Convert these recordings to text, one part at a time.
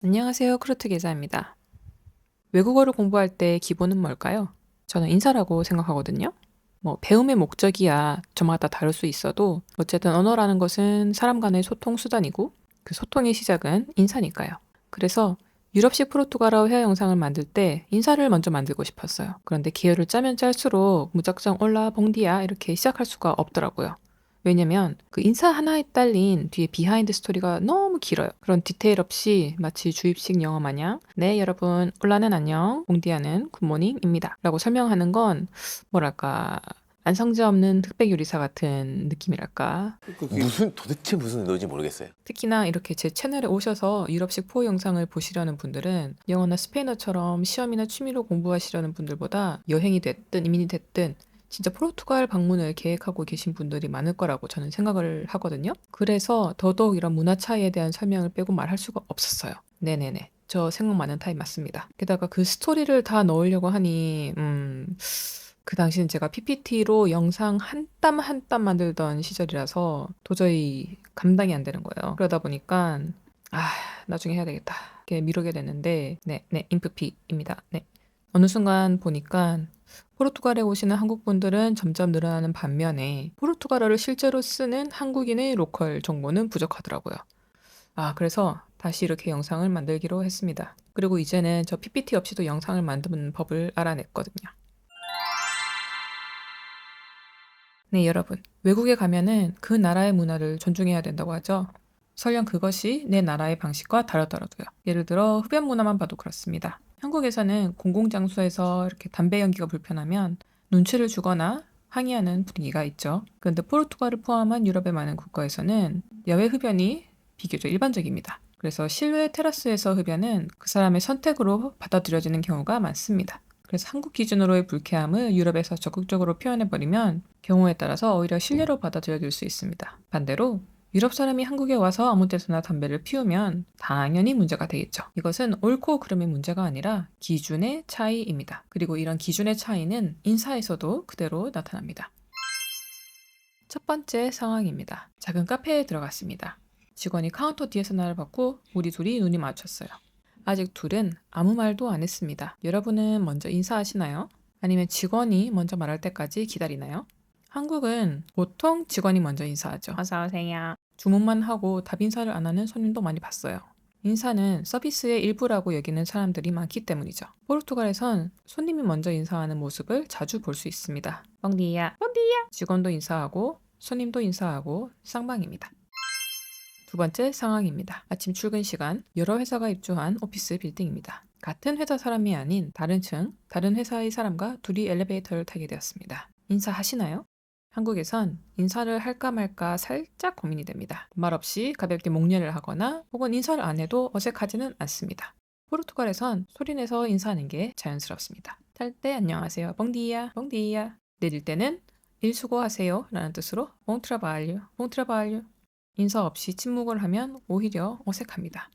안녕하세요. 크루트 계자입니다. 외국어를 공부할 때 기본은 뭘까요? 저는 인사라고 생각하거든요. 배움의 목적이야 저마다 다를 수 있어도 어쨌든 언어라는 것은 사람 간의 소통 수단이고 그 소통의 시작은 인사니까요. 그래서 유럽식 포르투갈어 회화 영상을 만들 때 인사를 먼저 만들고 싶었어요. 그런데 기어를 짜면 짤수록 무작정 올라 봉디야 이렇게 시작할 수가 없더라고요. 왜냐면 그 인사 하나에 딸린 뒤에 비하인드 스토리가 너무 길어요. 그런 디테일 없이 마치 주입식 영어 마냥 네 여러분 올라는 안녕 봉디야는 굿모닝입니다 라고 설명하는 건 뭐랄까 안성재 없는 흑백 요리사 같은 느낌이랄까. 그게 도대체 무슨 의도인지 모르겠어요. 특히나 이렇게 제 채널에 오셔서 유럽식 포 영상을 보시려는 분들은 영어나 스페인어처럼 시험이나 취미로 공부하시려는 분들보다 여행이 됐든 이민이 됐든 진짜 포르투갈 방문을 계획하고 계신 분들이 많을 거라고 저는 생각을 하거든요. 그래서 더더욱 이런 문화 차이에 대한 설명을 빼고 말할 수가 없었어요. 네네네. 저 생각 많은 타입 맞습니다. 게다가 그 스토리를 다 넣으려고 하니, 그 당시는 제가 PPT로 영상 한 땀 한 땀 만들던 시절이라서 도저히 감당이 안 되는 거예요. 그러다 보니까, 아, 나중에 해야 되겠다. 이렇게 미루게 됐는데, 네, 인프피입니다. 네. 어느 순간 보니까 포르투갈에 오시는 한국 분들은 점점 늘어나는 반면에 포르투갈어를 실제로 쓰는 한국인의 로컬 정보는 부족하더라고요. 그래서 다시 이렇게 영상을 만들기로 했습니다. 그리고 이제는 저 PPT 없이도 영상을 만드는 법을 알아냈거든요. 네, 여러분. 외국에 가면은 그 나라의 문화를 존중해야 된다고 하죠. 설령 그것이 내 나라의 방식과 다르더라도요. 예를 들어 흡연 문화만 봐도 그렇습니다. 한국에서는 공공장소에서 이렇게 담배 연기가 불편하면 눈치를 주거나 항의하는 분위기가 있죠. 그런데 포르투갈을 포함한 유럽의 많은 국가에서는 야외 흡연이 비교적 일반적입니다. 그래서 실외 테라스에서 흡연은 그 사람의 선택으로 받아들여지는 경우가 많습니다. 그래서 한국 기준으로의 불쾌함을 유럽에서 적극적으로 표현해버리면 경우에 따라서 오히려 신뢰로 받아들여질 수 있습니다. 반대로 유럽 사람이 한국에 와서 아무 데서나 담배를 피우면 당연히 문제가 되겠죠. 이것은 옳고 그름의 문제가 아니라 기준의 차이입니다. 그리고 이런 기준의 차이는 인사에서도 그대로 나타납니다. 첫 번째 상황입니다. 작은 카페에 들어갔습니다. 직원이 카운터 뒤에서 나를 봤고 우리 둘이 눈이 마주쳤어요. 아직 둘은 아무 말도 안 했습니다. 여러분은 먼저 인사하시나요? 아니면 직원이 먼저 말할 때까지 기다리나요? 한국은 보통 직원이 먼저 인사하죠. 어서 오세요. 주문만 하고 답 인사를 안 하는 손님도 많이 봤어요. 인사는 서비스의 일부라고 여기는 사람들이 많기 때문이죠. 포르투갈에선 손님이 먼저 인사하는 모습을 자주 볼 수 있습니다. 뻥디야, 뻥디야. 직원도 인사하고 손님도 인사하고 쌍방입니다. 두 번째 상황입니다. 아침 출근 시간, 여러 회사가 입주한 오피스 빌딩입니다. 같은 회사 사람이 아닌 다른 층, 다른 회사의 사람과 둘이 엘리베이터를 타게 되었습니다. 인사하시나요? 한국에선 인사를 할까 말까 살짝 고민이 됩니다. 말없이 가볍게 목례를 하거나 혹은 인사를 안 해도 어색하지는 않습니다. 포르투갈에선 소리내서 인사하는 게 자연스럽습니다. 탈 때 안녕하세요, 뻥디야, 뻥디야. 내릴 때는 일 수고하세요 라는 뜻으로 봉트라발류, 봉트라발류. 인사 없이 침묵을 하면 오히려 어색합니다.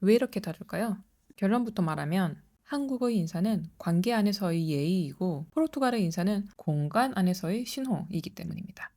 왜 이렇게 다를까요? 결론부터 말하면 한국의 인사는 관계 안에서의 예의이고 포르투갈의 인사는 공간 안에서의 신호이기 때문입니다.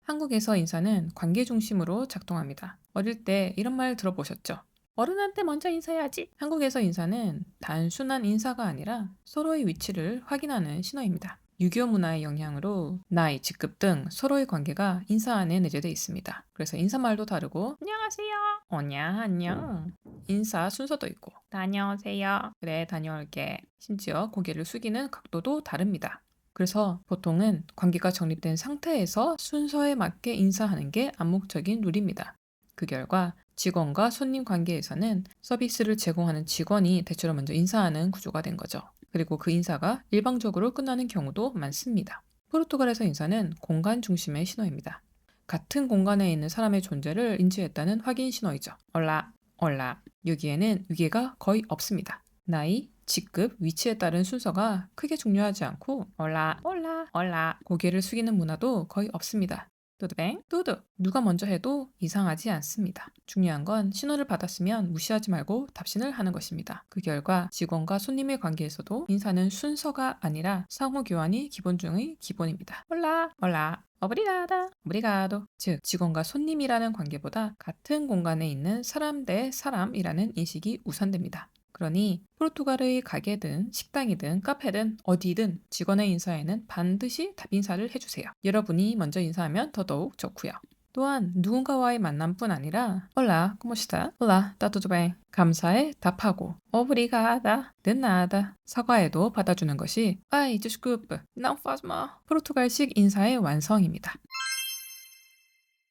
한국에서 인사는 관계 중심으로 작동합니다. 어릴 때 이런 말 들어보셨죠? 어른한테 먼저 인사해야지. 한국에서 인사는 단순한 인사가 아니라 서로의 위치를 확인하는 신호입니다. 유교 문화의 영향으로 나이, 직급 등 서로의 관계가 인사 안에 내재되어 있습니다. 그래서 인사말도 다르고 안녕하세요. 오냐 안녕. 인사 순서도 있고 다녀오세요. 그래 다녀올게. 심지어 고개를 숙이는 각도도 다릅니다. 그래서 보통은 관계가 정립된 상태에서 순서에 맞게 인사하는 게 암묵적인 룰입니다. 그 결과 직원과 손님 관계에서는 서비스를 제공하는 직원이 대체로 먼저 인사하는 구조가 된 거죠. 그리고 그 인사가 일방적으로 끝나는 경우도 많습니다. 포르투갈에서 인사는 공간 중심의 신호입니다. 같은 공간에 있는 사람의 존재를 인지했다는 확인 신호이죠. 올라, 올라. 여기에는 위계가 거의 없습니다. 나이, 직급, 위치에 따른 순서가 크게 중요하지 않고 올라, 올라, 올라 고개를 숙이는 문화도 거의 없습니다. tudo tudo. 누가 먼저 해도 이상하지 않습니다. 중요한 건 신호를 받았으면 무시하지 말고 답신을 하는 것입니다. 그 결과 직원과 손님의 관계에서도 인사는 순서가 아니라 상호 교환이 기본 중의 기본입니다. 올라 오브리가도. 즉 직원과 손님이라는 관계보다 같은 공간에 있는 사람 대 사람이라는 인식이 우선됩니다. 그러니 포르투갈의 가게든 식당이든 카페든 어디든 직원의 인사에는 반드시 답인사를 해주세요. 여러분이 먼저 인사하면 더더욱 좋고요. 또한 누군가와의 만남뿐 아니라 Olá, como está? Olá, tá tudo bem? 감사에 답하고 Obrigada, de nada 사과에도 받아주는 것이 Ai, desculpe, não faz mal 포르투갈식 인사의 완성입니다.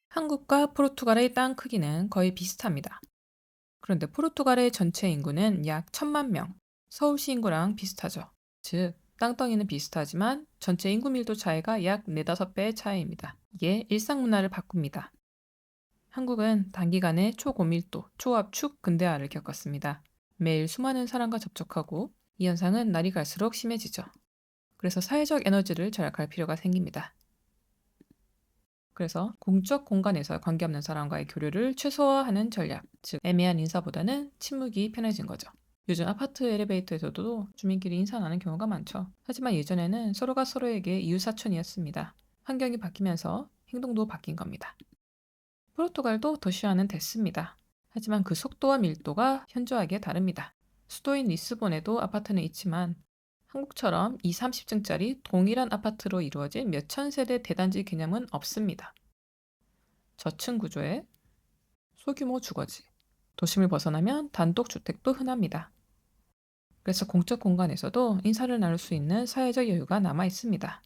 한국과 포르투갈의 땅 크기는 거의 비슷합니다. 그런데 포르투갈의 전체 인구는 약 1,000만 명, 서울시 인구랑 비슷하죠. 즉, 땅덩이는 비슷하지만 전체 인구 밀도 차이가 약 4-5배의 차이입니다. 이게 일상 문화를 바꿉니다. 한국은 단기간에 초고밀도, 초압축 근대화를 겪었습니다. 매일 수많은 사람과 접촉하고 이 현상은 날이 갈수록 심해지죠. 그래서 사회적 에너지를 절약할 필요가 생깁니다. 그래서 공적 공간에서 관계없는 사람과의 교류를 최소화하는 전략, 즉 애매한 인사보다는 침묵이 편해진 거죠. 요즘 아파트 엘리베이터에서도 주민끼리 인사 안 하는 경우가 많죠. 하지만 예전에는 서로가 서로에게 이웃사촌이었습니다. 환경이 바뀌면서 행동도 바뀐 겁니다. 포르투갈도 도시화는 됐습니다. 하지만 그 속도와 밀도가 현저하게 다릅니다. 수도인 리스본에도 아파트는 있지만 한국처럼 20, 30층짜리 동일한 아파트로 이루어진 몇천 세대 대단지 개념은 없습니다. 저층 구조의 소규모 주거지, 도심을 벗어나면 단독주택도 흔합니다. 그래서 공적 공간에서도 인사를 나눌 수 있는 사회적 여유가 남아 있습니다.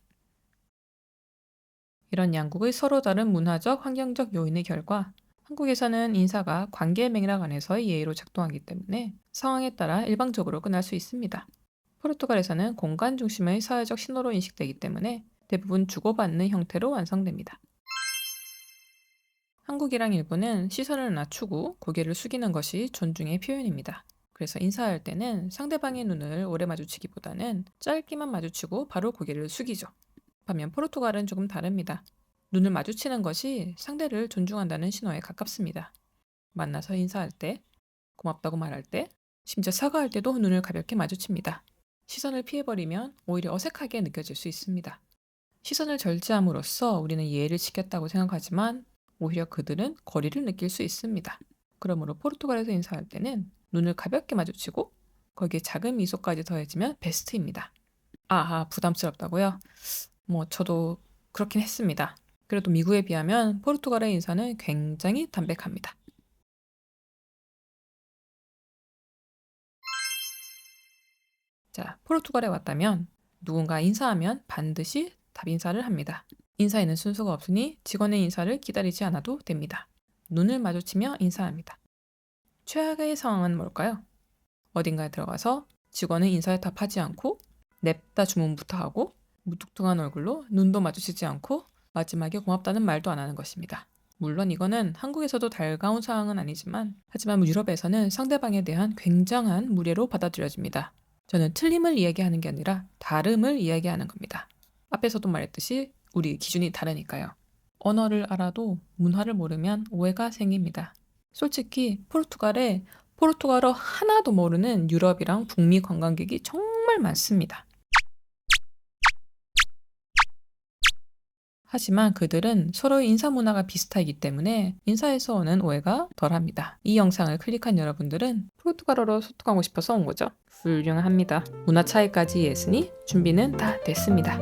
이런 양국의 서로 다른 문화적, 환경적 요인의 결과 한국에서는 인사가 관계 맥락 안에서의 예의로 작동하기 때문에 상황에 따라 일방적으로 끝날 수 있습니다. 포르투갈에서는 공간 중심의 사회적 신호로 인식되기 때문에 대부분 주고받는 형태로 완성됩니다. 한국이랑 일본은 시선을 낮추고 고개를 숙이는 것이 존중의 표현입니다. 그래서 인사할 때는 상대방의 눈을 오래 마주치기보다는 짧게만 마주치고 바로 고개를 숙이죠. 반면 포르투갈은 조금 다릅니다. 눈을 마주치는 것이 상대를 존중한다는 신호에 가깝습니다. 만나서 인사할 때, 고맙다고 말할 때, 심지어 사과할 때도 눈을 가볍게 마주칩니다. 시선을 피해버리면 오히려 어색하게 느껴질 수 있습니다. 시선을 절제함으로써 우리는 예의를 지켰다고 생각하지만 오히려 그들은 거리를 느낄 수 있습니다. 그러므로 포르투갈에서 인사할 때는 눈을 가볍게 마주치고 거기에 작은 미소까지 더해지면 베스트입니다. 아하, 부담스럽다고요? 저도 그렇긴 했습니다. 그래도 미국에 비하면 포르투갈의 인사는 굉장히 담백합니다. 자, 포르투갈에 왔다면 누군가 인사하면 반드시 답인사를 합니다. 인사에는 순서가 없으니 직원의 인사를 기다리지 않아도 됩니다. 눈을 마주치며 인사합니다. 최악의 상황은 뭘까요? 어딘가에 들어가서 직원의 인사에 답하지 않고 냅다 주문부터 하고 무뚝뚝한 얼굴로 눈도 마주치지 않고 마지막에 고맙다는 말도 안 하는 것입니다. 물론 이거는 한국에서도 달가운 상황은 아니지만 하지만 유럽에서는 상대방에 대한 굉장한 무례로 받아들여집니다. 저는 틀림을 이야기하는 게 아니라 다름을 이야기하는 겁니다. 앞에서도 말했듯이 우리 기준이 다르니까요. 언어를 알아도 문화를 모르면 오해가 생깁니다. 솔직히 포르투갈에 포르투갈어 하나도 모르는 유럽이랑 북미 관광객이 정말 많습니다. 하지만 그들은 서로의 인사 문화가 비슷하기 때문에 인사에서 오는 오해가 덜합니다. 이 영상을 클릭한 여러분들은 포르투갈어로 소통하고 싶어서 온 거죠. 훌륭합니다. 문화 차이까지 이해했으니 준비는 다 됐습니다.